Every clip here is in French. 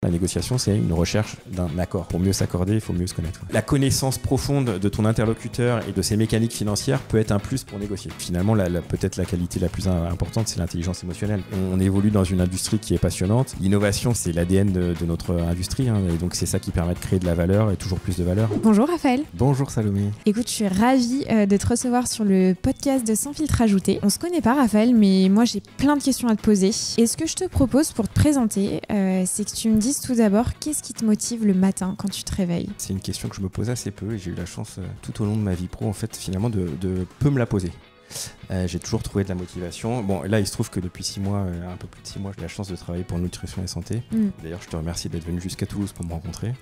La négociation, c'est une recherche d'un accord. Pour mieux s'accorder, il faut mieux se connaître. La connaissance profonde de ton interlocuteur et de ses mécaniques financières peut être un plus pour négocier. Finalement, peut-être la qualité la plus importante, c'est l'intelligence émotionnelle. On évolue dans une industrie qui est passionnante. L'innovation, c'est l'ADN de notre industrie, hein, et donc c'est ça qui permet de créer de la valeur et toujours plus de valeur. Bonjour Raphaël. Bonjour Salomé. Écoute, je suis ravie de te recevoir sur le podcast de Sans filtre ajouté. On se connaît pas Raphaël, mais moi j'ai plein de questions à te poser. Et ce que je te propose pour te présenter, c'est que tu me dises tout d'abord qu'est-ce qui te motive le matin quand tu te réveilles. C'est une question que je me pose assez peu et j'ai eu la chance tout au long de ma vie pro en fait finalement de peu me la poser. J'ai toujours trouvé de la motivation. Bon, là, il se trouve que depuis 6 mois, un peu plus de 6 mois, j'ai la chance de travailler pour Nutrition et Santé. D'ailleurs, je te remercie d'être venu jusqu'à Toulouse pour me rencontrer.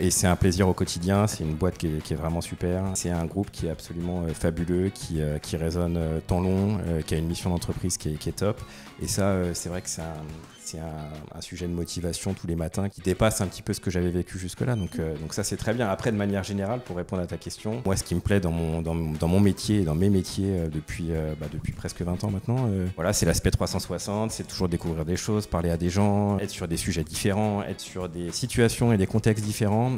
Et c'est un plaisir au quotidien. C'est une boîte qui est vraiment super. C'est un groupe qui est absolument fabuleux, qui résonne temps long, qui a une mission d'entreprise qui est top. Et ça, c'est vrai que c'est un sujet de motivation tous les matins qui dépasse un petit peu ce que j'avais vécu jusque-là. Donc ça, c'est très bien. Après, de manière générale, pour répondre à ta question, moi, ce qui me plaît dans mon métier et dans mes métiers depuis presque 20 ans maintenant, voilà, c'est l'aspect 360, c'est toujours découvrir des choses, parler à des gens, être sur des sujets différents, être sur des situations et des contextes différents.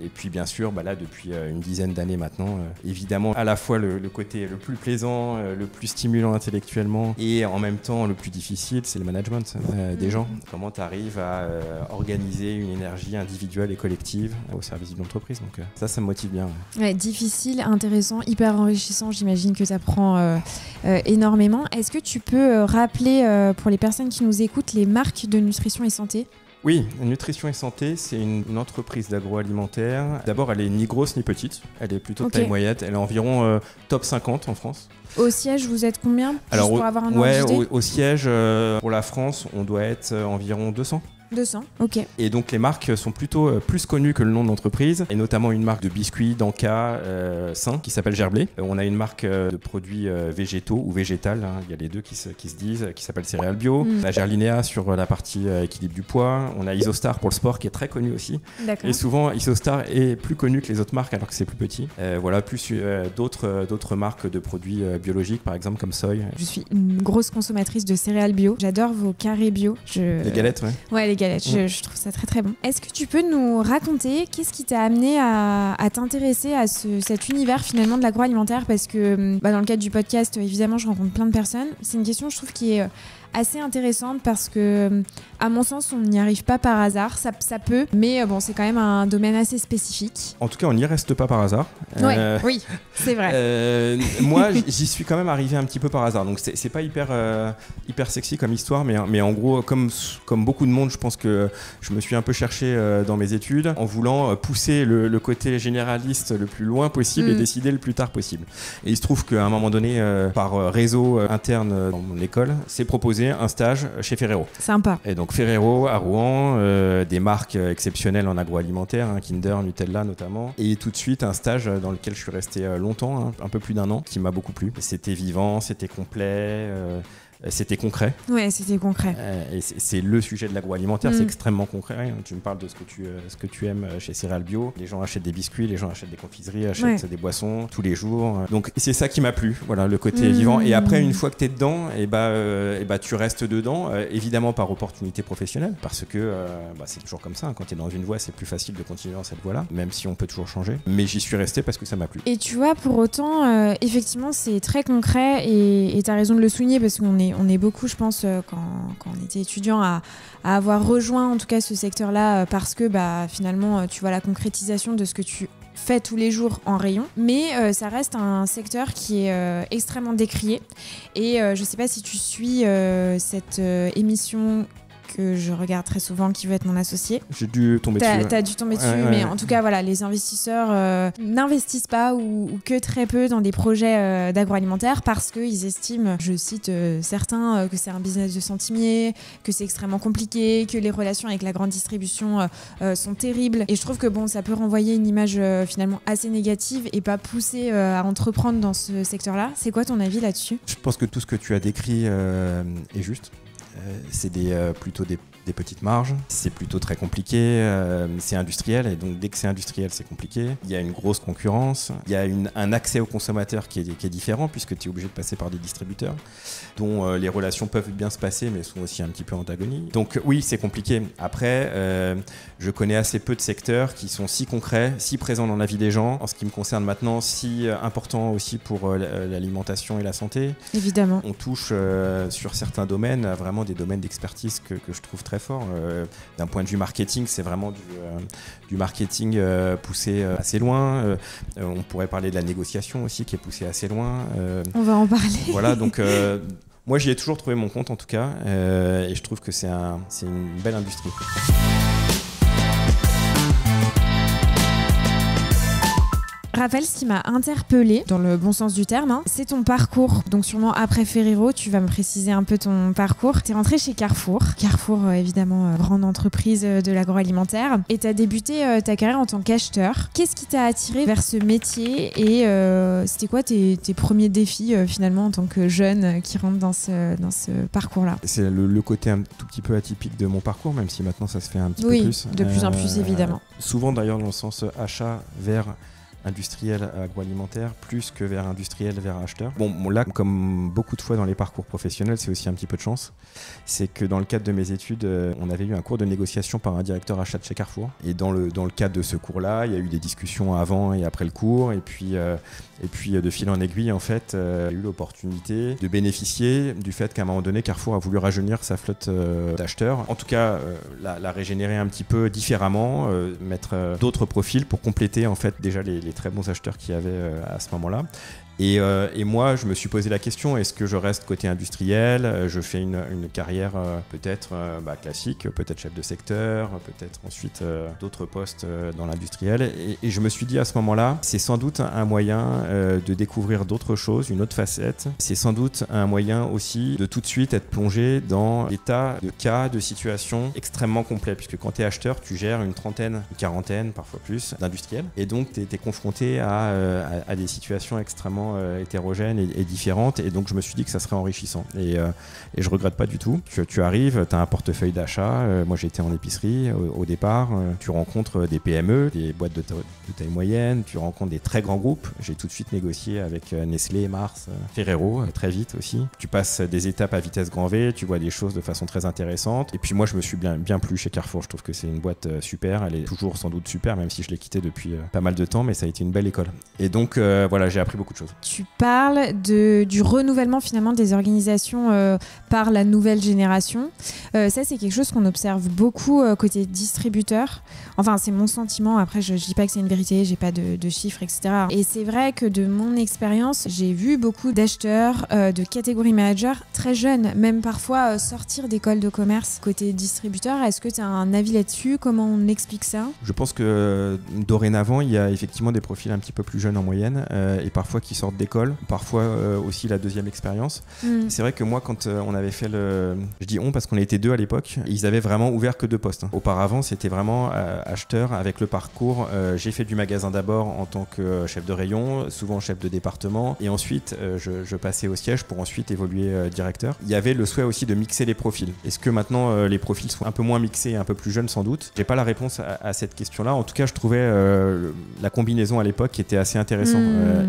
Et puis, bien sûr, là, depuis une dizaine d'années maintenant, évidemment, à la fois le côté le plus plaisant, le plus stimulant intellectuellement et en même temps le plus difficile, c'est le management des gens. Comment tu arrives à organiser une énergie individuelle et collective au service d'une entreprise. Donc ça me motive bien. Ouais, difficile, intéressant, hyper enrichissant. J'imagine que tu apprends énormément. Est-ce que tu peux rappeler pour les personnes qui nous écoutent les marques de Nutrition et Santé ? Oui, Nutrition et Santé, c'est une entreprise d'agroalimentaire. D'abord, elle est ni grosse ni petite. Elle est plutôt de taille moyenne. Elle est environ top 50 en France. Au siège, vous êtes combien ? Alors, pour avoir un ordre d'idée ? Au siège, pour la France, on doit être environ 200. 200, ok. Et donc les marques sont plutôt plus connues que le nom de l'entreprise, et notamment une marque de biscuits d'Anka sain qui s'appelle Gerblé. On a une marque de produits végétaux ou végétales, hein, il y a les deux qui se disent, qui s'appelle Céréales Bio. On a Gerlinéa sur la partie équilibre du poids. On a Isostar pour le sport qui est très connu aussi. D'accord. Et souvent Isostar est plus connu que les autres marques alors que c'est plus petit. Voilà, plus d'autres marques de produits biologiques par exemple comme Soy. Je suis une grosse consommatrice de céréales bio. J'adore vos carrés bio. Les galettes, ouais. Ouais, les galettes. Je trouve ça très très bon. Est-ce que tu peux nous raconter qu'est-ce qui t'a amené à t'intéresser à cet univers finalement de l'agroalimentaire ? Parce que dans le cadre du podcast, évidemment, je rencontre plein de personnes. C'est une question, je trouve, qui est assez intéressante parce que, à mon sens, on n'y arrive pas par hasard. Ça peut, mais bon, c'est quand même un domaine assez spécifique. En tout cas, on n'y reste pas par hasard. Oui, c'est vrai. Moi, j'y suis quand même arrivé un petit peu par hasard. Donc, c'est pas hyper sexy comme histoire, mais en gros, comme beaucoup de monde, je pense que je me suis un peu cherché dans mes études en voulant pousser le côté généraliste le plus loin possible et décider le plus tard possible. Et il se trouve qu'à un moment donné, par réseau interne dans mon école, c'est proposé un stage chez Ferrero. Sympa. Et donc Ferrero à Rouen, des marques exceptionnelles en agroalimentaire, hein, Kinder, Nutella notamment. Et tout de suite un stage dans lequel je suis resté longtemps, hein, un peu plus d'1 an, qui m'a beaucoup plu. C'était vivant, c'était complet. C'était concret. Ouais, c'était concret. Et c'est le sujet de l'agroalimentaire, c'est extrêmement concret. Tu me parles de ce que tu aimes chez Céréales Bio. Les gens achètent des biscuits, les gens achètent des confiseries, achètent des boissons tous les jours. Donc c'est ça qui m'a plu, voilà, le côté vivant. Et après, une fois que tu es dedans, tu restes dedans, évidemment par opportunité professionnelle, parce que c'est toujours comme ça. Hein. Quand tu es dans une voie, c'est plus facile de continuer dans cette voie-là, même si on peut toujours changer. Mais j'y suis resté parce que ça m'a plu. Et tu vois, pour autant, effectivement, c'est très concret et tu as raison de le souligner parce qu'on est beaucoup, je pense, quand on était étudiant, à avoir rejoint en tout cas ce secteur-là parce que finalement, tu vois la concrétisation de ce que tu fais tous les jours en rayon. Mais ça reste un secteur qui est extrêmement décrié. Et je ne sais pas si tu suis cette émission que je regarde très souvent, qui veut être mon associé. J'ai dû tomber dessus. T'as dû tomber dessus, mais en tout cas, voilà, les investisseurs n'investissent pas ou que très peu dans des projets d'agroalimentaire parce qu'ils estiment, je cite certains, que c'est un business de centimier, que c'est extrêmement compliqué, que les relations avec la grande distribution sont terribles. Et je trouve que bon, ça peut renvoyer une image finalement assez négative et pas pousser à entreprendre dans ce secteur-là. C'est quoi ton avis là-dessus ? Je pense que tout ce que tu as décrit est juste. C'est plutôt des des petites marges, c'est plutôt très compliqué, c'est industriel, et donc dès que c'est industriel, c'est compliqué. Il y a une grosse concurrence, il y a un accès aux consommateurs qui est différent, puisque tu es obligé de passer par des distributeurs, dont les relations peuvent bien se passer, mais sont aussi un petit peu antagoniques. Donc oui, c'est compliqué. Après, je connais assez peu de secteurs qui sont si concrets, si présents dans la vie des gens, en ce qui me concerne maintenant, si importants aussi pour l'alimentation et la santé. Évidemment. On touche sur certains domaines à vraiment des domaines d'expertise que je trouve très forts. D'un point de vue marketing, c'est vraiment du marketing poussé assez loin. On pourrait parler de la négociation aussi, qui est poussée assez loin. On va en parler. Voilà, donc moi j'y ai toujours trouvé mon compte en tout cas, et je trouve que c'est une belle industrie. Raphaël, ce qui m'a interpellée, dans le bon sens du terme, c'est ton parcours. Donc sûrement après Ferrero, tu vas me préciser un peu ton parcours. Tu es rentré chez Carrefour. Carrefour, évidemment, grande entreprise de l'agroalimentaire. Et tu as débuté ta carrière en tant qu'acheteur. Qu'est-ce qui t'a attiré vers ce métier et c'était quoi tes premiers défis finalement en tant que jeune qui rentre dans ce parcours-là? C'est le côté un tout petit peu atypique de mon parcours, même si maintenant ça se fait un petit peu plus. Oui, de plus en plus évidemment. Souvent d'ailleurs dans le sens achat vers industriel agroalimentaire plus que vers industriel vers acheteur. Bon, là, comme beaucoup de fois dans les parcours professionnels, c'est aussi un petit peu de chance. C'est que dans le cadre de mes études, on avait eu un cours de négociation par un directeur achat de chez Carrefour. Et dans le cadre de ce cours-là, il y a eu des discussions avant et après le cours. Et puis de fil en aiguille, en fait, j'ai eu l'opportunité de bénéficier du fait qu'à un moment donné, Carrefour a voulu rajeunir sa flotte d'acheteurs. En tout cas, la régénérer un petit peu différemment, mettre d'autres profils pour compléter en fait déjà les très bons acheteurs qu'il y avait à ce moment-là. Et moi, je me suis posé la question, est-ce que je reste côté industriel? Je fais une carrière peut-être classique, peut-être chef de secteur, peut-être ensuite d'autres postes dans l'industriel. Et je me suis dit à ce moment-là, c'est sans doute un moyen de découvrir d'autres choses, une autre facette. C'est sans doute un moyen aussi de tout de suite être plongé dans des tas de cas, de situations extrêmement complets. Puisque quand tu es acheteur, tu gères une trentaine, une quarantaine, parfois plus, d'industriels. Et donc, tu es confronté à des situations extrêmement hétérogènes et différentes, et donc je me suis dit que ça serait enrichissant, et je regrette pas du tout. Tu arrives, tu as un portefeuille d'achat, moi j'étais en épicerie au départ, tu rencontres des PME, des boîtes de taille moyenne, tu rencontres des très grands groupes. J'ai tout de suite négocié avec Nestlé, Mars, Ferrero, très vite aussi. Tu passes des étapes à vitesse grand V, tu vois des choses de façon très intéressante, et puis moi je me suis bien plu chez Carrefour. Je trouve que c'est une boîte super, elle est toujours sans doute super, même si je l'ai quittée depuis pas mal de temps, mais ça a été une belle école. Et donc voilà, j'ai appris beaucoup de choses. Tu parles du renouvellement finalement des organisations par la nouvelle génération. Ça, c'est quelque chose qu'on observe beaucoup côté distributeur. Enfin, c'est mon sentiment. Après, je dis pas que c'est une vérité, j'ai pas de chiffres, etc. Et c'est vrai que de mon expérience, j'ai vu beaucoup d'acheteurs, de catégorie manager très jeunes, même parfois sortir d'école de commerce côté distributeur. Est-ce que tu as un avis là-dessus? Comment on explique ça? Je pense que dorénavant, il y a effectivement des profils un petit peu plus jeunes en moyenne, et parfois qui sortent d'école, parfois aussi la deuxième expérience. C'est vrai que moi, quand on avait fait je dis on parce qu'on était deux à l'époque, ils avaient vraiment ouvert que 2 postes. Auparavant, c'était vraiment acheteur avec le parcours. J'ai fait du magasin d'abord en tant que chef de rayon, souvent chef de département, et ensuite je passais au siège pour ensuite évoluer directeur. Il y avait le souhait aussi de mixer les profils. Est-ce que maintenant les profils sont un peu moins mixés, un peu plus jeunes sans doute? J'ai pas la réponse à cette question-là. En tout cas, je trouvais la combinaison à l'époque qui était assez intéressant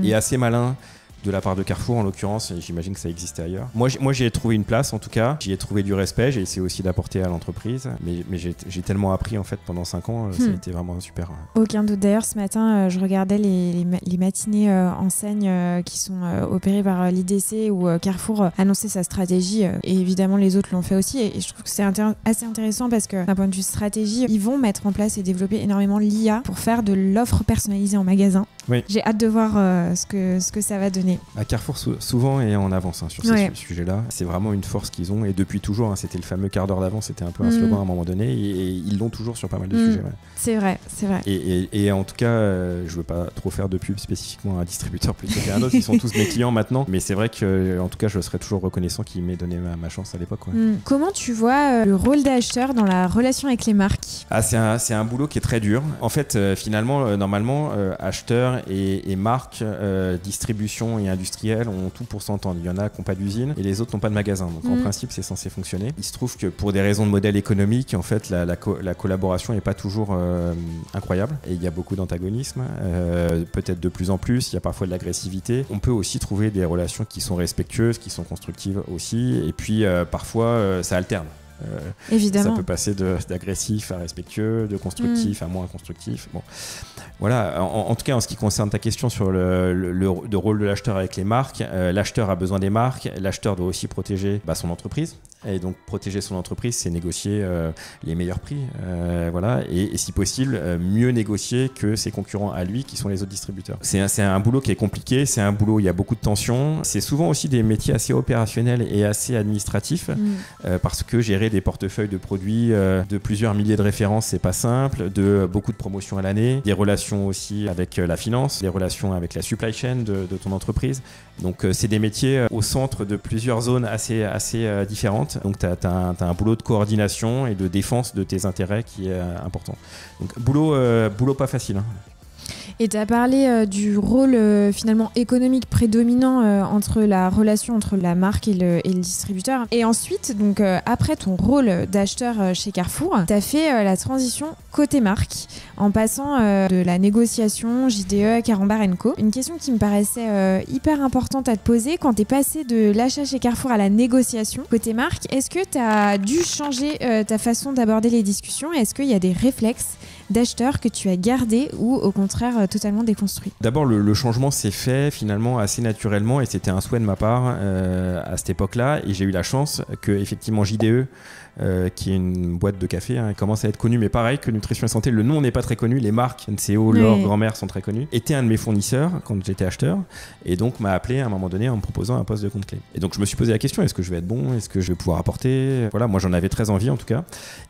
et assez malin de la part de Carrefour en l'occurrence, et j'imagine que ça existait ailleurs. Moi j'y ai trouvé une place en tout cas, j'y ai trouvé du respect, j'ai essayé aussi d'apporter à l'entreprise, mais j'ai tellement appris en fait pendant 5 ans, ça a été vraiment super. Aucun doute. D'ailleurs, ce matin, je regardais les matinées enseignes qui sont opérées par l'IDC où Carrefour annonçait sa stratégie, et évidemment les autres l'ont fait aussi, et je trouve que c'est assez intéressant parce que d'un point de vue stratégie, ils vont mettre en place et développer énormément l'IA pour faire de l'offre personnalisée en magasin. Oui. J'ai hâte de voir ce que ça va donner. À Carrefour souvent est en avance sur ces sujets-là. C'est vraiment une force qu'ils ont, et depuis toujours, c'était le fameux quart d'heure d'avance, c'était un peu un slogan à un moment donné, et ils l'ont toujours sur pas mal de sujets. Ouais. C'est vrai. Et en tout cas, je veux pas trop faire de pub spécifiquement à un distributeur plutôt qu'à un autre, ils sont tous mes clients maintenant, mais c'est vrai que en tout cas, je serais toujours reconnaissant qu'ils m'aient donné ma chance à l'époque. Comment tu vois le rôle d'acheteur dans la relation avec les marques? C'est un boulot qui est très dur. En fait, finalement, normalement, acheteur et marque, distribution et industriels ont tout pour s'entendre. Il y en a qui n'ont pas d'usine et les autres n'ont pas de magasin. Donc en principe, c'est censé fonctionner. Il se trouve que pour des raisons de modèle économique, en fait, la collaboration n'est pas toujours incroyable et il y a beaucoup d'antagonisme, peut-être de plus en plus. Il y a parfois de l'agressivité. On peut aussi trouver des relations qui sont respectueuses, qui sont constructives aussi. Et puis parfois, ça alterne. Évidemment. Ça peut passer d'agressif à respectueux, de constructif à moins constructif. Bon. Voilà, en tout cas en ce qui concerne ta question sur le rôle de l'acheteur avec les marques, l'acheteur a besoin des marques, l'acheteur doit aussi protéger son entreprise. Et donc protéger son entreprise, c'est négocier les meilleurs prix, voilà, et si possible mieux négocier que ses concurrents à lui qui sont les autres distributeurs. C'est un boulot qui est compliqué, c'est un boulot où il y a beaucoup de tensions, c'est souvent aussi des métiers assez opérationnels et assez administratifs, parce que gérer des portefeuilles de produits de plusieurs milliers de références, c'est pas simple, de beaucoup de promotions à l'année, des relations aussi avec la finance, des relations avec la supply chain de ton entreprise. Donc c'est des métiers au centre de plusieurs zones assez différentes. Donc tu as un boulot de coordination et de défense de tes intérêts qui est important. Donc boulot pas facile. Hein. Et tu as parlé du rôle finalement économique prédominant entre la relation entre la marque et le distributeur. Et ensuite, donc après ton rôle d'acheteur chez Carrefour, tu as fait la transition côté marque en passant de la négociation JDE, Carambar & Co. Une question qui me paraissait hyper importante à te poser quand tu es passé de l'achat chez Carrefour à la négociation côté marque. Est-ce que tu as dû changer ta façon d'aborder les discussions? Est-ce qu'il y a des réflexes d'acheteurs que tu as gardés ou au contraire totalement déconstruits? D'abord, le changement s'est fait finalement assez naturellement et c'était un souhait de ma part à cette époque-là, et j'ai eu la chance que effectivement JDE, qui est une boîte de café, commence à être connue, mais pareil que Nutrition et Santé, le nom n'est pas très connu, les marques NCO, L'Or, Grand-Mère sont très connues, était un de mes fournisseurs quand j'étais acheteur, et donc m'a appelé à un moment donné en me proposant un poste de compte clé. Et donc je me suis posé la question, est-ce que je vais être bon, est-ce que je vais pouvoir apporter, voilà, moi j'en avais très envie en tout cas,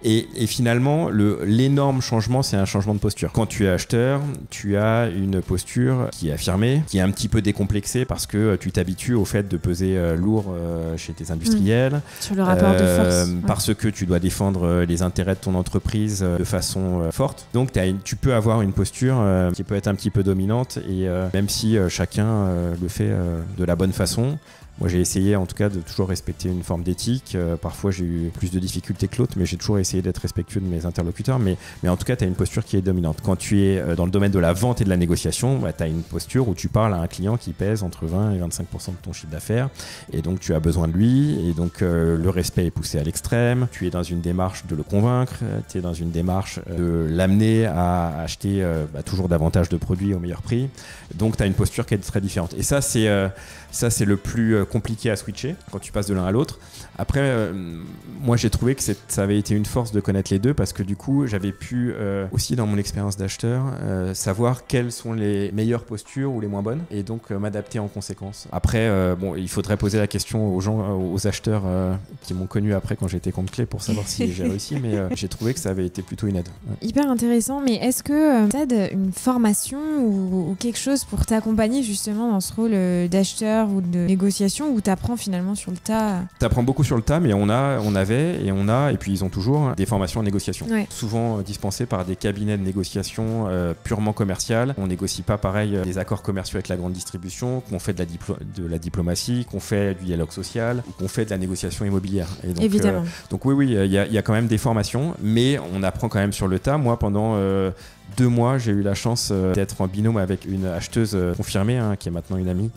et finalement l'énorme changement, c'est un changement de posture. Quand tu es acheteur, tu as une posture qui est affirmée, qui est un petit peu décomplexée parce que tu t'habitues au fait de peser lourd chez tes industriels, sur le rapport de force, parce que tu dois défendre les intérêts de ton entreprise de façon forte. Donc tu peux avoir une posture qui peut être un petit peu dominante, et même si chacun le fait de la bonne façon. Moi, j'ai essayé en tout cas de toujours respecter une forme d'éthique. Parfois, j'ai eu plus de difficultés que l'autre, mais j'ai toujours essayé d'être respectueux de mes interlocuteurs. Mais en tout cas, tu as une posture qui est dominante. Quand tu es dans le domaine de la vente et de la négociation, tu as une posture où tu parles à un client qui pèse entre 20 et 25% de ton chiffre d'affaires. Et donc, tu as besoin de lui. Et donc, le respect est poussé à l'extrême. Tu es dans une démarche de le convaincre. Tu es dans une démarche de l'amener à acheter toujours davantage de produits au meilleur prix. Donc, tu as une posture qui est très différente. Et ça, c'est le plus compliqué à switcher quand tu passes de l'un à l'autre. Après, moi j'ai trouvé que ça avait été une force de connaître les deux, parce que du coup j'avais pu aussi dans mon expérience d'acheteur savoir quelles sont les meilleures postures ou les moins bonnes, et donc m'adapter en conséquence. Après, il faudrait poser la question aux acheteurs qui m'ont connu après quand j'étais compte clé pour savoir si j'ai réussi, mais j'ai trouvé que ça avait été plutôt une aide. Ouais. Hyper intéressant, mais est-ce que tu as une formation ou quelque chose pour t'accompagner justement dans ce rôle d'acheteur ou de négociation, où tu apprends finalement sur le tas? Tu apprends beaucoup sur le tas, mais on avait et puis ils ont toujours des formations en négociation. Ouais. Souvent dispensées par des cabinets de négociation purement commerciales. On négocie pas pareil des accords commerciaux avec la grande distribution, qu'on fait de la diplomatie, qu'on fait du dialogue social, ou qu'on fait de la négociation immobilière. Et donc, évidemment. Donc oui, il y a quand même des formations, mais on apprend quand même sur le tas. Moi, pendant 2 mois, j'ai eu la chance d'être en binôme avec une acheteuse confirmée, qui est maintenant une amie,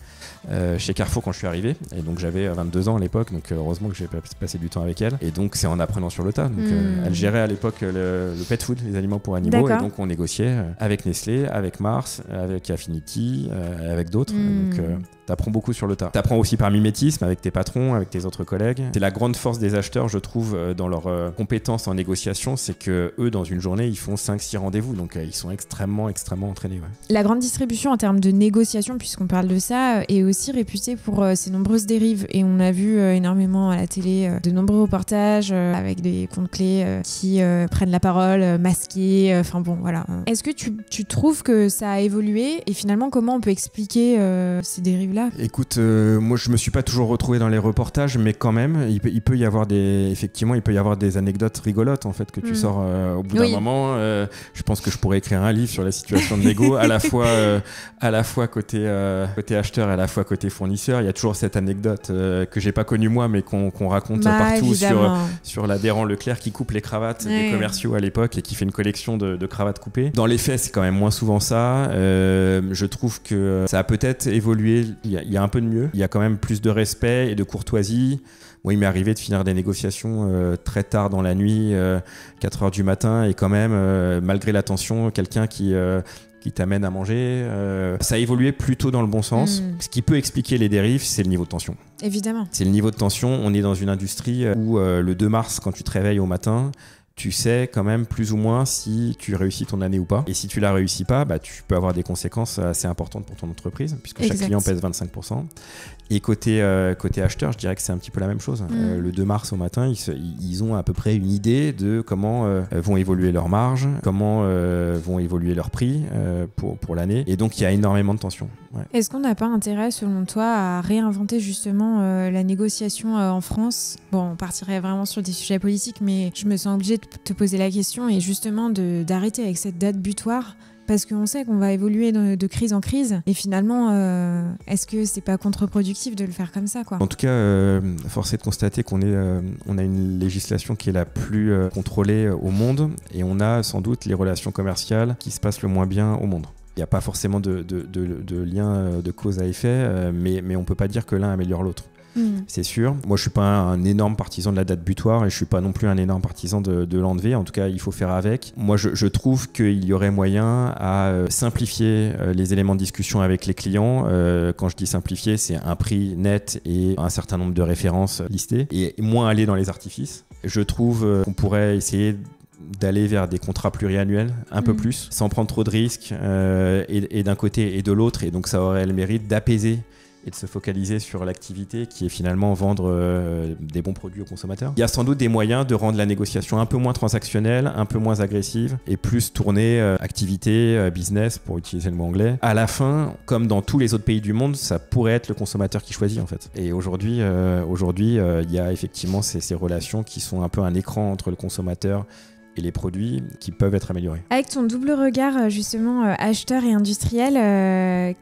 chez Carrefour quand je suis arrivé, et donc j'avais 22 ans à l'époque, donc heureusement que j'ai passé du temps avec elle, et donc c'est en apprenant sur le tas. Donc elle gérait à l'époque le pet food, les aliments pour animaux. D'accord. Et donc on négociait avec Nestlé, avec Mars, avec Affinity, avec d'autres. Donc t'apprends beaucoup sur le tas. T'apprends aussi par mimétisme avec tes patrons, avec tes autres collègues. C'est la grande force des acheteurs, je trouve, dans leurs compétences en négociation, c'est que eux, dans une journée, ils font 5-6 rendez-vous, donc ils sont extrêmement entraînés. Ouais. La grande distribution en termes de négociation, puisqu'on parle de ça, est aussi réputée pour ses nombreuses dérives, et on a vu énormément à la télé de nombreux reportages avec des comptes clés qui prennent la parole masqués, enfin bon voilà. Est-ce que tu trouves que ça a évolué, et finalement comment on peut expliquer ces dérives-là? Écoute, moi je me suis pas toujours retrouvé dans les reportages, mais quand même il peut y avoir des anecdotes rigolotes en fait que tu sors au bout d'un moment. Je pense que je pourrais écrire un livre sur la situation de négo, à la fois côté acheteur et à la fois côté fournisseur. Il y a toujours cette anecdote que j'ai pas connue moi, mais qu'on raconte partout sur l'adhérent Leclerc qui coupe les cravates des commerciaux à l'époque et qui fait une collection de cravates coupées. Dans les faits, c'est quand même moins souvent ça. Je trouve que ça a peut-être évolué. Il y a un peu de mieux. Il y a quand même plus de respect et de courtoisie. Moi, il m'est arrivé de finir des négociations très tard dans la nuit, 4h du matin, et quand même, malgré la tension, quelqu'un qui t'amène à manger. Ça a évolué plutôt dans le bon sens. Ce qui peut expliquer les dérives, c'est le niveau de tension. Évidemment. C'est le niveau de tension. On est dans une industrie où le 2 mars, quand tu te réveilles au matin, tu sais quand même plus ou moins si tu réussis ton année ou pas. Et si tu la réussis pas, tu peux avoir des conséquences assez importantes pour ton entreprise, puisque chaque client pèse 25%. Et côté acheteur, je dirais que c'est un petit peu la même chose. Le 2 mars au matin, ils ont à peu près une idée de comment vont évoluer leurs marges, comment vont évoluer leurs prix pour l'année. Et donc, il y a énormément de tension. Ouais. Est-ce qu'on n'a pas intérêt, selon toi, à réinventer justement la négociation en France ? Bon, on partirait vraiment sur des sujets politiques, mais je me sens obligée de te poser la question et justement d'arrêter avec cette date butoir. Parce qu'on sait qu'on va évoluer de crise en crise. Et finalement, est-ce que c'est pas contre-productif de le faire comme ça, quoi ? En tout cas, force est de constater qu'on a une législation qui est la plus contrôlée au monde. Et on a sans doute les relations commerciales qui se passent le moins bien au monde. Il n'y a pas forcément de lien de cause à effet, mais on ne peut pas dire que l'un améliore l'autre. C'est sûr. Moi, je suis pas un énorme partisan de la date butoir et je suis pas non plus un énorme partisan de l'enlever. En tout cas, il faut faire avec. Moi, je trouve qu'il y aurait moyen à simplifier les éléments de discussion avec les clients. Quand je dis simplifier, c'est un prix net et un certain nombre de références listées et moins aller dans les artifices. Je trouve qu'on pourrait essayer d'aller vers des contrats pluriannuels un peu plus, sans prendre trop de risques et d'un côté et de l'autre. Et donc, ça aurait le mérite d'apaiser et de se focaliser sur l'activité qui est finalement vendre des bons produits aux consommateurs. Il y a sans doute des moyens de rendre la négociation un peu moins transactionnelle, un peu moins agressive et plus tournée activité, business pour utiliser le mot anglais. À la fin, comme dans tous les autres pays du monde, ça pourrait être le consommateur qui choisit en fait. Et aujourd'hui, il y a effectivement ces relations qui sont un peu un écran entre le consommateur et les produits qui peuvent être améliorés. Avec ton double regard justement acheteur et industriel,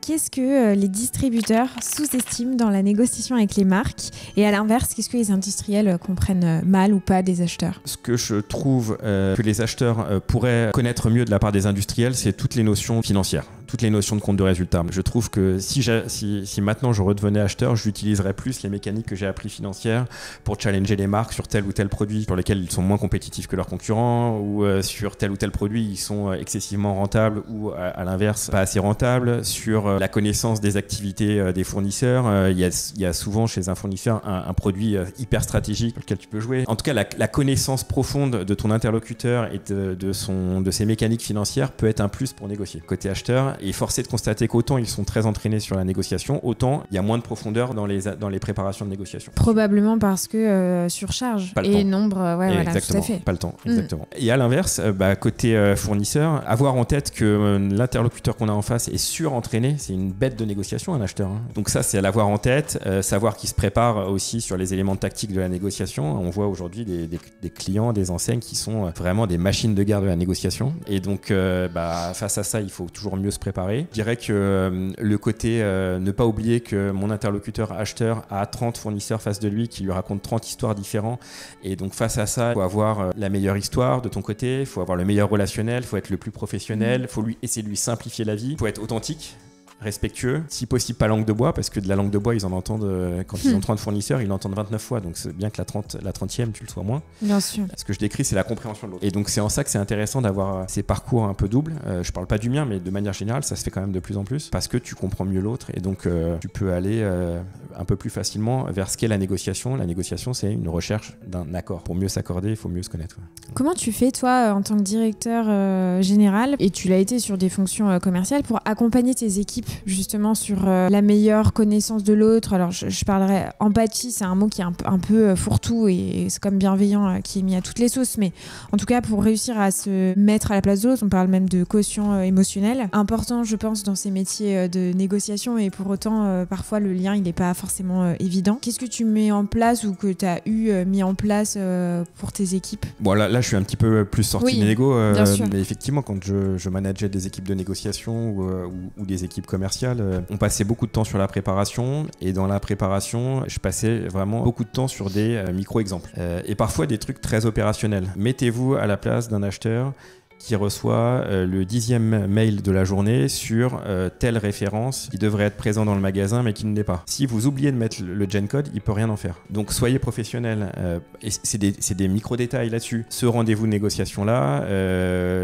qu'est-ce que les distributeurs sous-estiment dans la négociation avec les marques ? Et à l'inverse, qu'est-ce que les industriels comprennent mal ou pas des acheteurs ? Ce que je trouve que les acheteurs pourraient connaître mieux de la part des industriels, c'est toutes les notions financières, toutes les notions de compte de résultat. Je trouve que si maintenant je redevenais acheteur, j'utiliserais plus les mécaniques que j'ai appris financières pour challenger les marques sur tel ou tel produit sur lesquels ils sont moins compétitifs que leurs concurrents, ou sur tel ou tel produit ils sont excessivement rentables ou à l'inverse pas assez rentables, sur la connaissance des activités des fournisseurs. Il y a souvent chez un fournisseur un produit hyper stratégique sur lequel tu peux jouer. En tout cas, la connaissance profonde de ton interlocuteur et de ses mécaniques financières peut être un plus pour négocier. Côté acheteur, et force est de constater qu'autant ils sont très entraînés sur la négociation, autant il y a moins de profondeur dans les préparations de négociation. Probablement parce que surcharge et nombre, voilà, tout à fait. Pas le temps, exactement. Et à l'inverse, côté fournisseur, avoir en tête que l'interlocuteur qu'on a en face est surentraîné, c'est une bête de négociation, un acheteur. Donc ça, c'est à l'avoir en tête, savoir qu'il se prépare aussi sur les éléments tactiques de la négociation. On voit aujourd'hui des clients, des enseignes qui sont vraiment des machines de guerre de la négociation. Et donc, face à ça, il faut toujours mieux se préparer. Je dirais que le côté ne pas oublier que mon interlocuteur acheteur a 30 fournisseurs face de lui qui lui racontent 30 histoires différentes. Et donc, face à ça, il faut avoir la meilleure histoire de ton côté, il faut avoir le meilleur relationnel, il faut être le plus professionnel, il faut essayer de lui simplifier la vie, il faut être authentique, respectueux, si possible pas langue de bois, parce que de la langue de bois ils en entendent quand ils ont 30 fournisseurs, ils l'entendent 29 fois, donc c'est bien que la 30e tu le sois moins. Bien sûr. Ce que je décris, c'est la compréhension de l'autre. Et donc c'est en ça que c'est intéressant d'avoir ces parcours un peu doubles. Je parle pas du mien, mais de manière générale ça se fait quand même de plus en plus, parce que tu comprends mieux l'autre et donc tu peux aller un peu plus facilement vers ce qu'est la négociation. La négociation, c'est une recherche d'un accord. Pour mieux s'accorder, il faut mieux se connaître. Comment tu fais toi en tant que directeur général, et tu l'as été sur des fonctions commerciales, pour accompagner tes équipes équipe, justement, sur la meilleure connaissance de l'autre. Alors, je parlerais empathie, c'est un mot qui est un peu fourre-tout et c'est comme bienveillant qui est mis à toutes les sauces. Mais en tout cas, pour réussir à se mettre à la place de l'autre, on parle même de quotient émotionnel. Important, je pense, dans ces métiers de négociation et pour autant, parfois, le lien, il n'est pas forcément évident. Qu'est-ce que tu mets en place ou que tu as mis en place pour tes équipes? Bon, là, je suis un petit peu plus sorti des négos, mais effectivement, quand je manageais des équipes de négociation ou des équipes commerciales, on passait beaucoup de temps sur la préparation, et dans la préparation, je passais vraiment beaucoup de temps sur des micro-exemples et parfois des trucs très opérationnels. Mettez-vous à la place d'un acheteur qui reçoit le 10e mail de la journée sur telle référence qui devrait être présent dans le magasin mais qui ne l'est pas. Si vous oubliez de mettre le gen code, il peut rien en faire. Donc soyez professionnel. Et c'est des micro-détails là-dessus. Ce rendez-vous de négociation-là,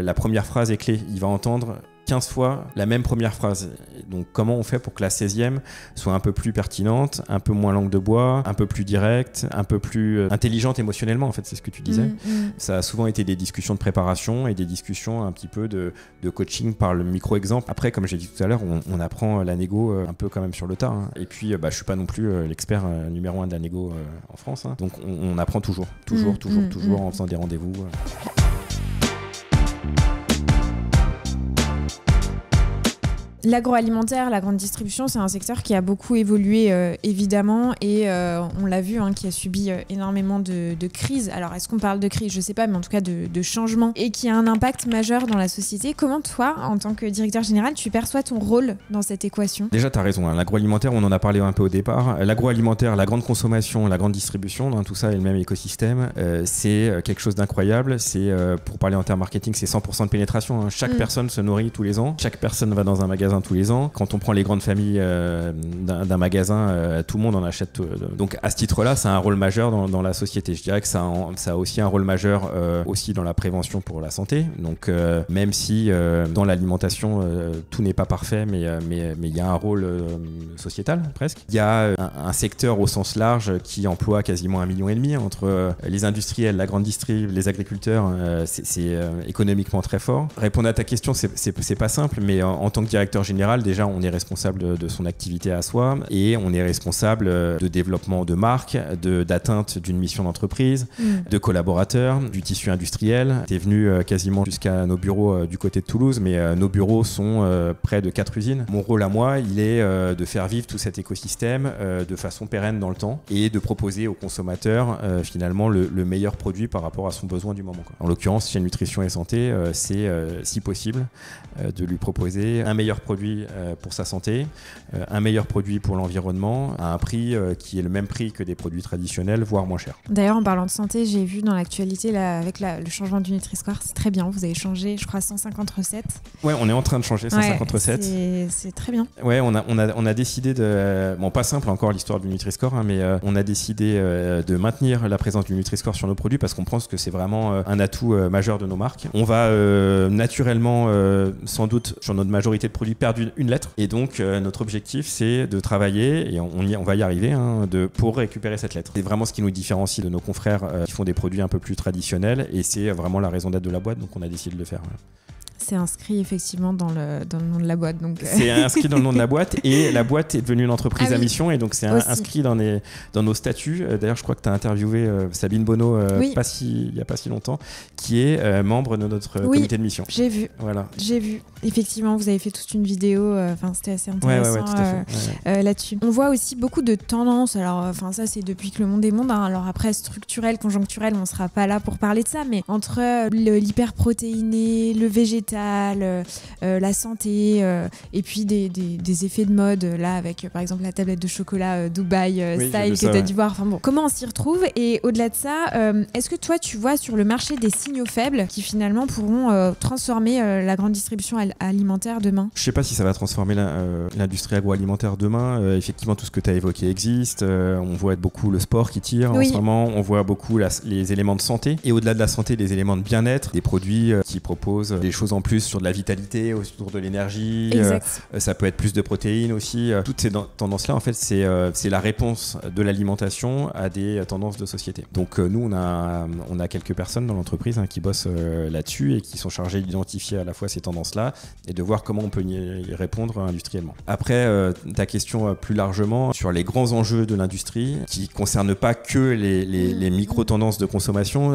la première phrase est clé. Il va entendre 15 fois la même première phrase. Donc comment on fait pour que la 16e soit un peu plus pertinente, un peu moins langue de bois, un peu plus directe, un peu plus intelligente émotionnellement, en fait, c'est ce que tu disais. Ça a souvent été des discussions de préparation et des discussions un petit peu de coaching par le micro-exemple. Après, comme j'ai dit tout à l'heure, on apprend la négo un peu quand même sur le tas. Et puis, je suis pas non plus l'expert numéro 1 de la négo en France. Donc on apprend toujours en faisant des rendez-vous. L'agroalimentaire, la grande distribution, c'est un secteur qui a beaucoup évolué évidemment et on l'a vu qui a subi énormément de crises. Alors est-ce qu'on parle de crise? Je sais pas, mais en tout cas de changement et qui a un impact majeur dans la société. Comment toi, en tant que directeur général, tu perçois ton rôle dans cette équation? Déjà, tu as raison, l'agroalimentaire, on en a parlé un peu au départ. L'agroalimentaire, la grande consommation, la grande distribution, tout ça est le même écosystème. C'est quelque chose d'incroyable. C'est, pour parler en termes marketing, c'est 100% de pénétration. Chaque personne se nourrit tous les ans. Chaque personne va dans un magasin tous les ans. Quand on prend les grandes familles d'un magasin, tout le monde en achète. Donc à ce titre-là, ça a un rôle majeur dans la société. Je dirais que ça a aussi un rôle majeur aussi dans la prévention pour la santé. Donc même si dans l'alimentation, tout n'est pas parfait, mais il y a un rôle sociétal presque. Il y a un secteur au sens large qui emploie quasiment 1,5 million entre les industriels, la grande distrib, les agriculteurs. C'est économiquement très fort. Répondre à ta question, c'est pas simple, mais en tant que directeur général, déjà on est responsable de son activité à soi et on est responsable de développement de marque, d'atteinte d'une mission d'entreprise, de collaborateurs, du tissu industriel. T'es venu quasiment jusqu'à nos bureaux du côté de Toulouse, mais nos bureaux sont près de 4 usines. Mon rôle à moi, il est de faire vivre tout cet écosystème de façon pérenne dans le temps et de proposer aux consommateurs finalement le meilleur produit par rapport à son besoin du moment. En l'occurrence, chez Nutrition et Santé, c'est si possible de lui proposer un meilleur produit pour sa santé, un meilleur produit pour l'environnement à un prix qui est le même prix que des produits traditionnels, voire moins cher. D'ailleurs, en parlant de santé, j'ai vu dans l'actualité là, avec le changement du Nutri-Score, c'est très bien, vous avez changé, je crois, 150 recettes. Ouais, on est en train de changer 150 recettes. C'est très bien. Ouais, on a décidé de... Bon, pas simple encore l'histoire du Nutri-Score, mais on a décidé de maintenir la présence du Nutri-Score sur nos produits parce qu'on pense que c'est vraiment un atout majeur de nos marques. On va naturellement, sans doute, sur notre majorité de produits, perdre une lettre. Et donc, notre objectif, c'est de travailler, et on va y arriver, pour récupérer cette lettre. C'est vraiment ce qui nous différencie de nos confrères qui font des produits un peu plus traditionnels, et c'est vraiment la raison d'être de la boîte, donc on a décidé de le faire. C'est inscrit effectivement dans le nom de la boîte. Donc... C'est inscrit dans le nom de la boîte et la boîte est devenue une entreprise à mission et donc c'est inscrit dans nos statuts. D'ailleurs, je crois que tu as interviewé Sabine Bonneau il n'y a pas si longtemps, qui est membre de notre comité de mission. J'ai vu. Voilà. J'ai vu. Effectivement, vous avez fait toute une vidéo. C'était assez intéressant tout à fait. là-dessus. On voit aussi beaucoup de tendances. Alors, ça, c'est depuis que le monde est monde. Alors après, structurel, conjoncturel, on ne sera pas là pour parler de ça. Mais entre l'hyperprotéiné, le végétal, la santé et puis des effets de mode là avec par exemple la tablette de chocolat Dubaï style que tu as dû voir. Enfin bon, comment on s'y retrouve? Et au-delà de ça, est-ce que toi tu vois sur le marché des signaux faibles qui finalement pourront transformer la grande distribution alimentaire demain? Je sais pas si ça va transformer l'industrie agroalimentaire demain. Effectivement, tout ce que tu as évoqué existe. On voit beaucoup le sport qui tire en ce moment. On voit beaucoup les éléments de santé et au-delà de la santé, les éléments de bien-être, des produits qui proposent des choses en plus sur de la vitalité, autour de l'énergie. Ça peut être plus de protéines aussi. Toutes ces tendances-là, en fait, c'est la réponse de l'alimentation à des tendances de société. Donc nous, on a quelques personnes dans l'entreprise qui bossent là-dessus et qui sont chargées d'identifier à la fois ces tendances-là et de voir comment on peut y répondre industriellement. Après, ta question plus largement sur les grands enjeux de l'industrie qui ne concernent pas que les micro-tendances de consommation,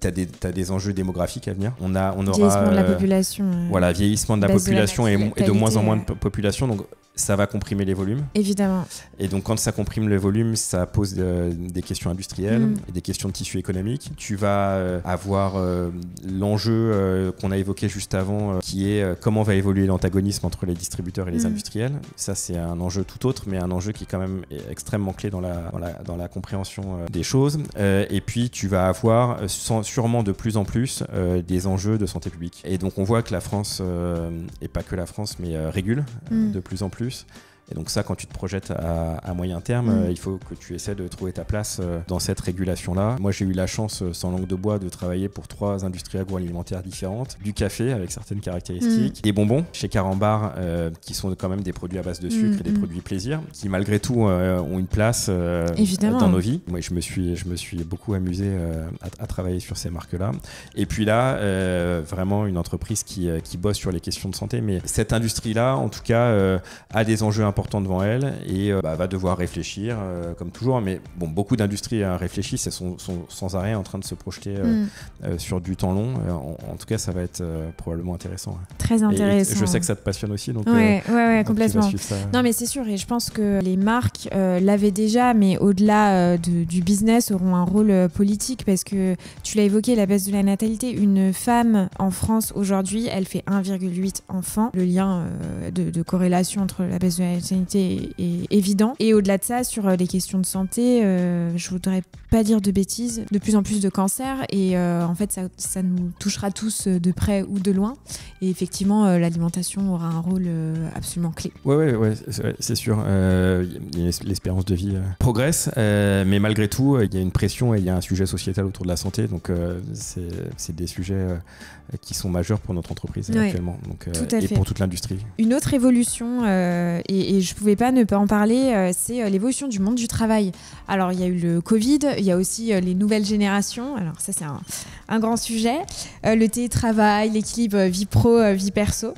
tu as des enjeux démographiques à venir. On aura vieillissement de la population. Voilà, vieillissement de la population et de moins en moins de population. Donc ça va comprimer les volumes. Évidemment. Et donc quand ça comprime les volumes, ça pose des questions industrielles et des questions de tissu économique. Tu vas avoir l'enjeu qu'on a évoqué juste avant, qui est comment va évoluer l'antagonisme entre les distributeurs et les industriels. Ça, c'est un enjeu tout autre, mais un enjeu qui est quand même extrêmement clé dans la compréhension des choses. Et puis, tu vas avoir sûrement de plus en plus des enjeux de santé publique. Et donc, on voit que la France, et pas que la France, mais régule de plus en plus. Et donc ça, quand tu te projettes à moyen terme, il faut que tu essaies de trouver ta place dans cette régulation-là. Moi, j'ai eu la chance, sans langue de bois, de travailler pour 3 industries agroalimentaires différentes. Du café, avec certaines caractéristiques. Des bonbons, chez Carambar, qui sont quand même des produits à base de sucre et des produits plaisir, qui malgré tout ont une place dans nos vies. Moi, je me suis beaucoup amusé à travailler sur ces marques-là. Et puis là, vraiment une entreprise qui bosse sur les questions de santé. Mais cette industrie-là, en tout cas, a des enjeux important devant elle et va devoir réfléchir comme toujours, mais bon, beaucoup d'industries réfléchissent et sont sans arrêt en train de se projeter sur du temps long. En tout cas, ça va être probablement intéressant. Très intéressant. Et je sais que ça te passionne aussi, donc complètement. Non, mais c'est sûr, et je pense que les marques l'avaient déjà, mais au-delà du business, auront un rôle politique, parce que tu l'as évoqué, la baisse de la natalité. Une femme en France aujourd'hui, elle fait 1,8 enfants. Le lien de corrélation entre la baisse de la sanité est évident. Et au-delà de ça, sur les questions de santé, je voudrais pas dire de bêtises, de plus en plus de cancers, et en fait ça nous touchera tous de près ou de loin, et effectivement l'alimentation aura un rôle absolument clé. Ouais, c'est sûr. L'espérance de vie progresse, mais malgré tout il y a une pression et il y a un sujet sociétal autour de la santé, donc c'est des sujets qui sont majeurs pour notre entreprise actuellement, donc, et pour toute l'industrie. Une autre évolution, et je pouvais pas ne pas en parler, c'est l'évolution du monde du travail. Alors il y a eu le Covid, il y a aussi les nouvelles générations, alors ça c'est un grand sujet, le télétravail, l'équilibre vie pro, vie perso.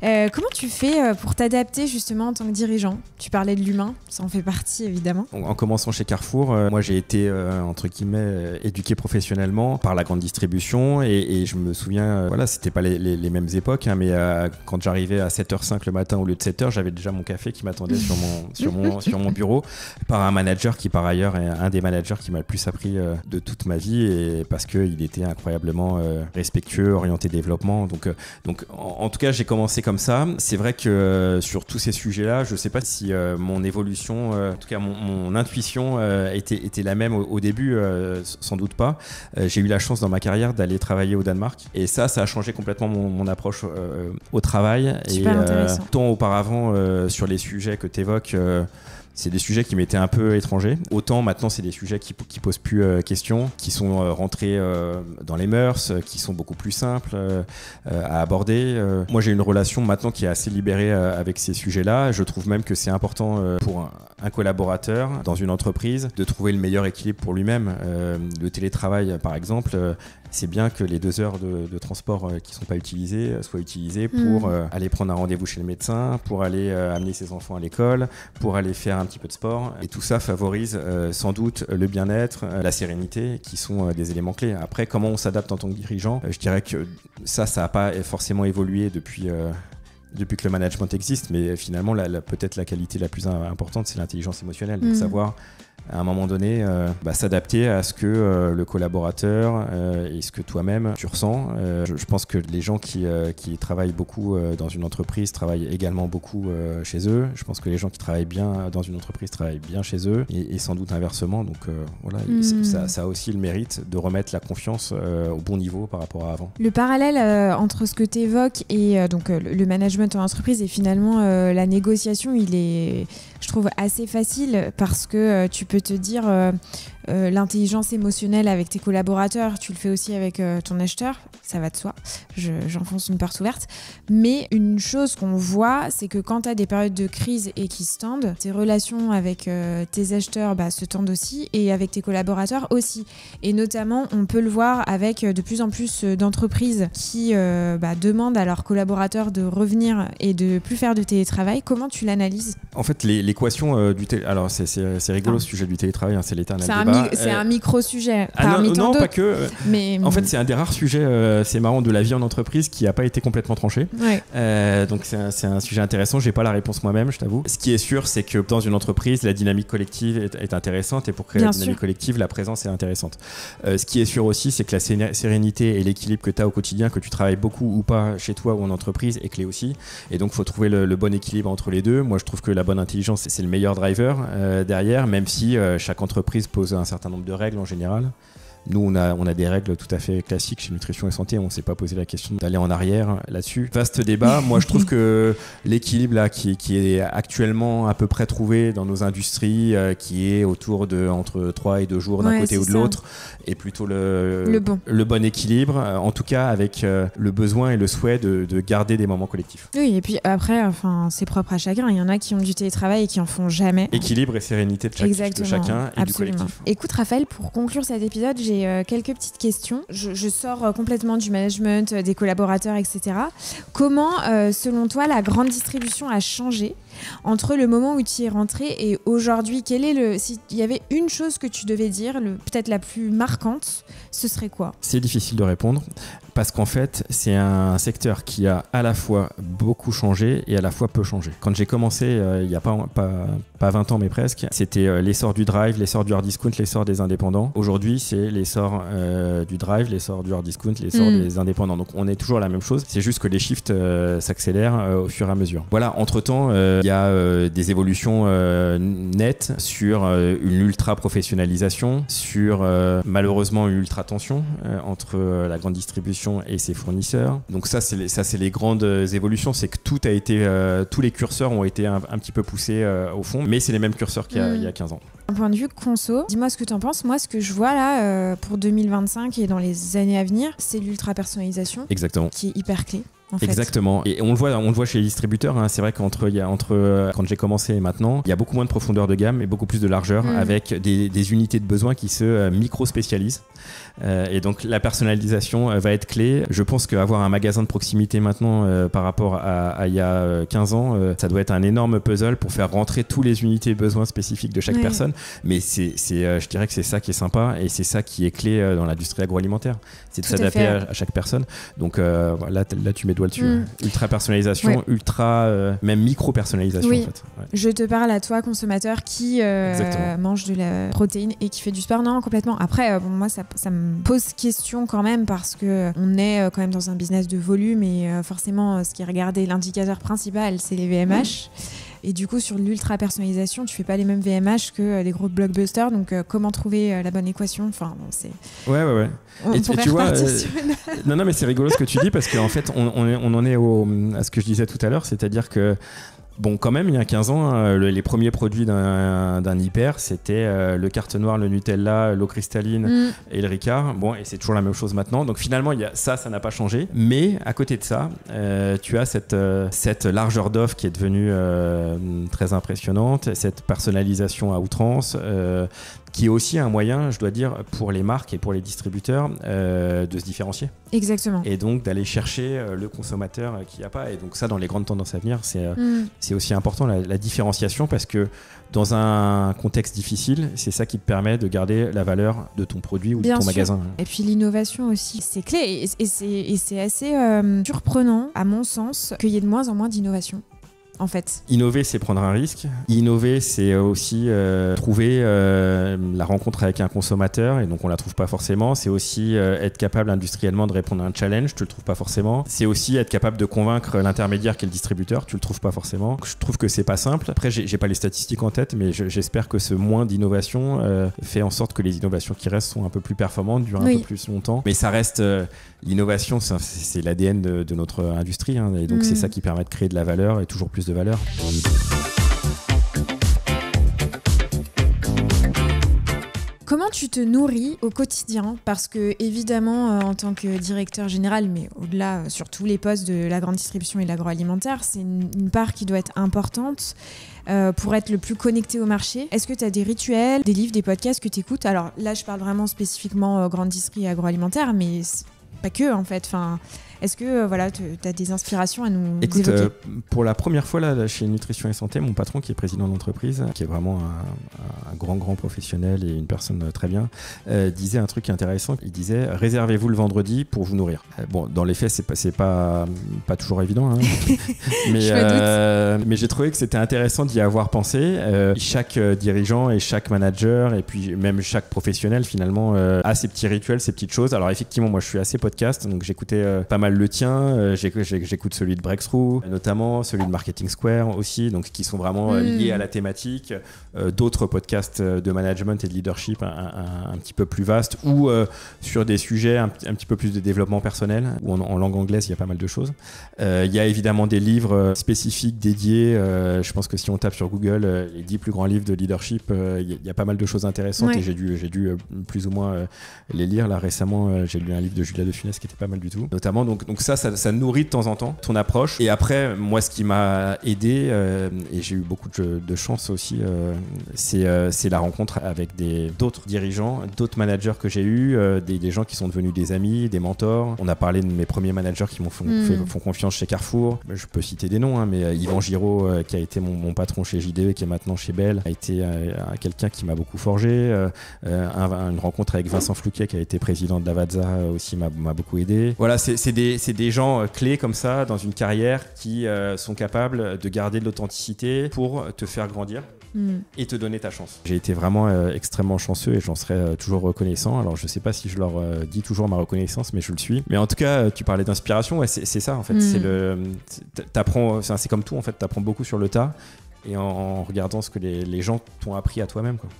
Comment tu fais pour t'adapter justement en tant que dirigeant ? Tu parlais de l'humain, ça en fait partie évidemment. En commençant chez Carrefour, moi j'ai été entre guillemets éduqué professionnellement par la grande distribution, et je me souviens, c'était pas les mêmes époques, mais quand j'arrivais à 7h05 le matin au lieu de 7h, j'avais déjà mon café qui m'attendait sur mon bureau, par un manager qui par ailleurs est un des managers qui m'a le plus appris de toute ma vie, et parce qu'il était incroyablement respectueux, orienté développement. Donc en tout cas, j'ai commencé comme ça. C'est vrai que sur tous ces sujets-là, je sais pas si mon évolution, en tout cas mon intuition était la même au début, sans doute pas. J'ai eu la chance dans ma carrière d'aller travailler au Danemark, et ça a changé complètement mon approche au travail. Super intéressant. Tant auparavant, sur les sujets que tu évoques, c'est des sujets qui m'étaient un peu étrangers. Autant maintenant, c'est des sujets qui posent plus question, qui sont rentrés dans les mœurs, qui sont beaucoup plus simples à aborder. Moi, j'ai une relation maintenant qui est assez libérée avec ces sujets-là. Je trouve même que c'est important pour un collaborateur dans une entreprise de trouver le meilleur équilibre pour lui-même. Le télétravail, par exemple, c'est bien que les 2 heures de transport qui ne sont pas utilisées soient utilisées pour aller prendre un rendez-vous chez le médecin, pour aller amener ses enfants à l'école, pour aller faire un petit peu de sport. Et tout ça favorise sans doute le bien-être, la sérénité, qui sont des éléments clés. Après, comment on s'adapte en tant que dirigeant, je dirais que ça n'a pas forcément évolué depuis que le management existe, mais finalement, peut-être la qualité la plus importante, c'est l'intelligence émotionnelle. Donc savoir à un moment donné s'adapter à ce que le collaborateur et ce que toi-même tu ressens. Je pense que les gens qui travaillent beaucoup dans une entreprise travaillent également beaucoup chez eux. Je pense que les gens qui travaillent bien dans une entreprise travaillent bien chez eux, et sans doute inversement. Donc ça a aussi le mérite de remettre la confiance au bon niveau par rapport à avant. Le parallèle entre ce que tu évoques et donc le management en entreprise et finalement la négociation, il est, je trouve, assez facile, parce que tu peux te dire l'intelligence émotionnelle avec tes collaborateurs, tu le fais aussi avec ton acheteur, ça va de soi, j'enfonce une porte ouverte. Mais une chose qu'on voit, c'est que quand tu as des périodes de crise et qui se tendent, tes relations avec tes acheteurs se tendent aussi et avec tes collaborateurs aussi. Et notamment, on peut le voir avec de plus en plus d'entreprises qui demandent à leurs collaborateurs de revenir et de plus faire de télétravail. Comment tu l'analyses ? En fait, l'équation du télétravail... Alors, c'est rigolo ce sujet du télétravail, c'est l'éternel débat. C'est un micro-sujet parmi tant non, d'autres. pas que. Mais... En fait, c'est un des rares sujets, c'est marrant, de la vie en entreprise qui n'a pas été complètement tranché. Ouais. Donc, c'est un sujet intéressant. Je n'ai pas la réponse moi-même, je t'avoue. Ce qui est sûr, c'est que dans une entreprise, la dynamique collective est intéressante. Et pour créer la dynamique collective, la présence est intéressante. Ce qui est sûr aussi, c'est que la sérénité et l'équilibre que tu as au quotidien, que tu travailles beaucoup ou pas chez toi ou en entreprise, est clé aussi. Et donc, il faut trouver le bon équilibre entre les deux. Moi, je trouve que la bonne intelligence, c'est le meilleur driver derrière, même si chaque entreprise pose un certain nombre de règles en général. Nous, on a des règles tout à fait classiques chez Nutrition et Santé. On ne s'est pas posé la question d'aller en arrière là-dessus. Vaste débat. Moi, je trouve que l'équilibre là, qui est actuellement à peu près trouvé dans nos industries, qui est autour de entre 3 et 2 jours d'un côté ou de l'autre, est plutôt le bon équilibre. En tout cas, avec le besoin et le souhait de garder des moments collectifs. Oui, et puis après, c'est propre à chacun. Il y en a qui ont du télétravail et qui en font jamais. Équilibre et sérénité de chacun et du collectif. Écoute, Raphaël, pour conclure cet épisode, j'ai quelques petites questions. Je sors complètement du management, des collaborateurs, etc. Comment, selon toi, la grande distribution a changé entre le moment où tu y es rentré et aujourd'hui? S'il y avait une chose que tu devais dire, peut-être la plus marquante, ce serait quoi? C'est difficile de répondre parce qu'en fait, c'est un secteur qui a à la fois beaucoup changé et à la fois peu changé. Quand j'ai commencé, il n'y a pas 20 ans, mais presque, c'était l'essor du drive, l'essor du hard discount, l'essor des indépendants. Aujourd'hui, c'est l'essor du drive, l'essor du hard discount, l'essor des indépendants. Donc, on est toujours à la même chose. C'est juste que les shifts s'accélèrent au fur et à mesure. Voilà, entre-temps, il y a des évolutions nettes sur une ultra-professionnalisation, sur malheureusement une ultra-tension entre la grande distribution et ses fournisseurs. Donc ça, c'est les grandes évolutions. C'est que tout a été, tous les curseurs ont été un petit peu poussés au fond, mais c'est les mêmes curseurs qu'il y a 15 ans. D'un point de vue conso, dis-moi ce que tu en penses. Moi, ce que je vois là pour 2025 et dans les années à venir, c'est l'ultra-personnalisation. Exactement. Qui est hyper clé. Exactement. Et on le voit chez les distributeurs. Hein. C'est vrai qu'entre quand j'ai commencé et maintenant, il y a beaucoup moins de profondeur de gamme et beaucoup plus de largeur avec des unités de besoin qui se micro-spécialisent. Et donc la personnalisation va être clé. Je pense qu'avoir un magasin de proximité maintenant par rapport à il y a 15 ans, ça doit être un énorme puzzle pour faire rentrer tous les unités de besoin spécifiques de chaque personne. Mais je dirais que c'est ça qui est sympa et c'est ça qui est clé dans l'industrie agroalimentaire. C'est de s'adapter à chaque personne. Donc là tu mets doigt dessus. Ultra personnalisation, même micro personnalisation en fait. Ouais. Je te parle à toi consommateur qui mange de la protéine et qui fait du sport. Non, complètement. Après, moi ça me pose question quand même parce que on est quand même dans un business de volume et forcément ce qui est regardé, l'indicateur principal, c'est les VMH. Et du coup, sur l'ultra personnalisation, tu fais pas les mêmes VMH que les gros blockbusters. Donc, comment trouver la bonne équation? Enfin, bon, c'est. Ouais. Et tu vois, non, mais c'est rigolo ce que tu dis parce qu'en fait, on en est à ce que je disais tout à l'heure, c'est-à-dire que. Bon, quand même, il y a 15 ans, les premiers produits d'un hyper, c'était le carte noire, le Nutella, l'eau cristalline et le Ricard. Bon, et c'est toujours la même chose maintenant. Donc finalement, ça n'a pas changé. Mais à côté de ça, tu as cette largeur d'offre qui est devenue très impressionnante, cette personnalisation à outrance, qui est aussi un moyen, je dois dire, pour les marques et pour les distributeurs de se différencier. Exactement. Et donc d'aller chercher le consommateur qu'il n'y a pas. Et donc ça, dans les grandes tendances à venir, c'est aussi important, la différenciation, parce que dans un contexte difficile, c'est ça qui te permet de garder la valeur de ton produit ou de ton magasin. Et puis l'innovation aussi, c'est clé. Et c'est assez surprenant, à mon sens, qu'il y ait de moins en moins d'innovation. En fait. Innover, c'est prendre un risque. Innover, c'est aussi trouver la rencontre avec un consommateur, et donc on la trouve pas forcément. C'est aussi être capable industriellement de répondre à un challenge, tu le trouves pas forcément. C'est aussi être capable de convaincre l'intermédiaire qui est le distributeur, tu le trouves pas forcément. Je trouve que c'est pas simple. Après, j'ai pas les statistiques en tête, mais j'espère que ce moins d'innovation fait en sorte que les innovations qui restent sont un peu plus performantes, durent un peu plus longtemps. Mais ça reste l'innovation, c'est l'ADN de notre industrie, hein, et donc c'est ça qui permet de créer de la valeur et toujours plus de valeur. tu te nourris au quotidien? Parce que évidemment, en tant que directeur général, mais au-delà, sur tous les postes de la grande distribution et de l'agroalimentaire, c'est une part qui doit être importante pour être le plus connecté au marché. Est-ce que tu as des rituels, des livres, des podcasts que tu écoutes? Alors là, je parle vraiment spécifiquement grande distrie et agroalimentaire, mais pas que en fait. Enfin, est-ce que tu as des inspirations à nous évoquer? Pour la première fois là, chez Nutrition et Santé, mon patron qui est président d'entreprise, qui est vraiment un grand professionnel et une personne très bien, disait un truc intéressant. Il disait: réservez-vous le vendredi pour vous nourrir. Bon, dans les faits, c'est pas toujours évident, hein. mais j'ai trouvé que c'était intéressant d'y avoir pensé. Chaque dirigeant et chaque manager et puis même chaque professionnel finalement a ses petits rituels, ses petites choses. Alors effectivement, moi je suis assez podcast, donc j'écoutais pas mal le tien, j'écoute celui de Breakthrough, notamment celui de Marketing Square aussi, donc qui sont vraiment liés à la thématique, d'autres podcasts de management et de leadership un petit peu plus vastes, ou sur des sujets un petit peu plus de développement personnel, ou en langue anglaise, il y a pas mal de choses. Il y a évidemment des livres spécifiques dédiés, je pense que si on tape sur Google les 10 plus grands livres de leadership, il y a pas mal de choses intéressantes, et j'ai dû plus ou moins les lire. Là récemment, j'ai lu un livre de Julia de Funès qui était pas mal du tout, notamment. Donc ça nourrit de temps en temps ton approche. Et après, moi, ce qui m'a aidé, et j'ai eu beaucoup de chance aussi, c'est la rencontre avec d'autres dirigeants, d'autres managers que j'ai eus, des gens qui sont devenus des amis, des mentors. On a parlé de mes premiers managers qui m'ont font confiance chez Carrefour. Je peux citer des noms, hein, mais Yvan Giraud, qui a été mon patron chez JDE, qui est maintenant chez Bell, a été quelqu'un qui m'a beaucoup forgé. Une rencontre avec Vincent Flouquet, qui a été président de Lavazza, aussi m'a beaucoup aidé. Voilà, c'est des gens clés comme ça dans une carrière qui sont capables de garder de l'authenticité pour te faire grandir et te donner ta chance. J'ai été vraiment extrêmement chanceux et j'en serai toujours reconnaissant. Alors je sais pas si je leur dis toujours ma reconnaissance, mais je le suis. Mais en tout cas, tu parlais d'inspiration, c'est ça en fait. C'est comme tout en fait, t'apprends beaucoup sur le tas et en regardant ce que les gens t'ont appris à toi-même, quoi.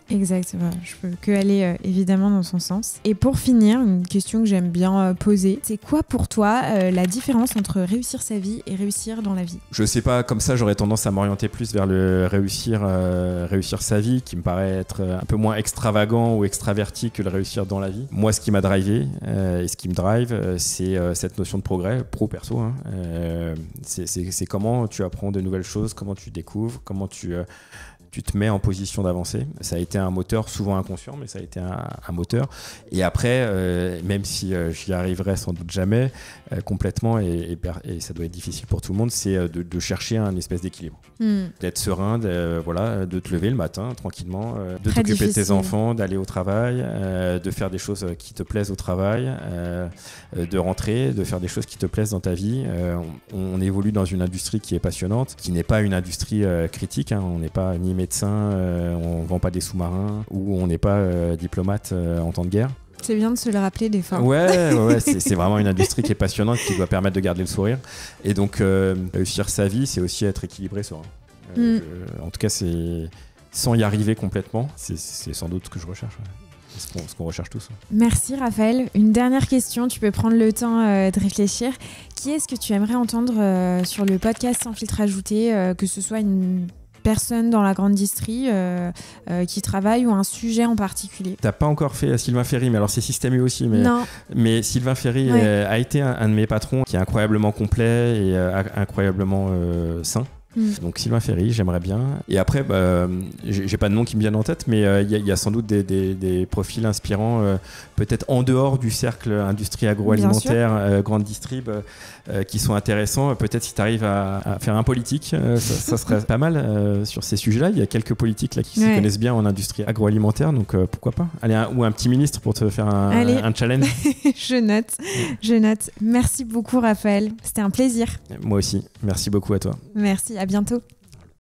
Exactement, je peux que aller évidemment dans son sens. Et pour finir, une question que j'aime bien poser, c'est quoi pour toi la différence entre réussir sa vie et réussir dans la vie? Je sais pas, comme ça j'aurais tendance à m'orienter plus vers le réussir sa vie, qui me paraît être un peu moins extravagant ou extraverti que le réussir dans la vie. Moi, ce qui m'a drivé et ce qui me drive, c'est cette notion de progrès, pro-perso, hein. C'est comment tu apprends de nouvelles choses, comment tu découvres, comment tu te mets en position d'avancer. Ça a été un moteur, souvent inconscient, mais ça a été un moteur. Et après, même si j'y arriverai sans doute jamais complètement, et ça doit être difficile pour tout le monde, c'est de chercher un espèce d'équilibre. D'être serein, de te lever le matin tranquillement, de t'occuper de tes enfants, d'aller au travail, de faire des choses qui te plaisent au travail, de rentrer, de faire des choses qui te plaisent dans ta vie. On évolue dans une industrie qui est passionnante, qui n'est pas une industrie critique, hein. On n'est pas ni médecin, on vend pas des sous-marins, ou on n'est pas diplomate en temps de guerre. C'est bien de se le rappeler des fois. Ouais, c'est vraiment une industrie qui est passionnante, qui doit permettre de garder le sourire. Et donc, réussir sa vie, c'est aussi être équilibré, serein. En tout cas, sans y arriver complètement, c'est sans doute ce que je recherche. Ouais. Ce qu'on recherche tous. Merci Raphaël. Une dernière question, tu peux prendre le temps de réfléchir. Qui est-ce que tu aimerais entendre sur le podcast Sans filtre ajouté, que ce soit une personne dans la grande distrie qui travaille, ou un sujet en particulier? T'as pas encore fait Sylvain Ferry, mais alors c'est Système U aussi. Mais Sylvain Ferry a été un de mes patrons, qui est incroyablement complet et incroyablement sain. Donc Sylvain Ferry, j'aimerais bien. Et après, j'ai pas de nom qui me viennent en tête, mais il y a sans doute des profils inspirants, peut-être en dehors du cercle industrie agroalimentaire, grande distrib, qui sont intéressants. Peut-être si tu arrives à faire un politique, ça serait pas mal sur ces sujets-là. Il y a quelques politiques là qui se connaissent bien en industrie agroalimentaire, donc pourquoi pas. Allez, ou un petit ministre pour te faire un challenge. Je note. Merci beaucoup Raphaël, c'était un plaisir. Moi aussi, merci beaucoup à toi. Merci, à bientôt.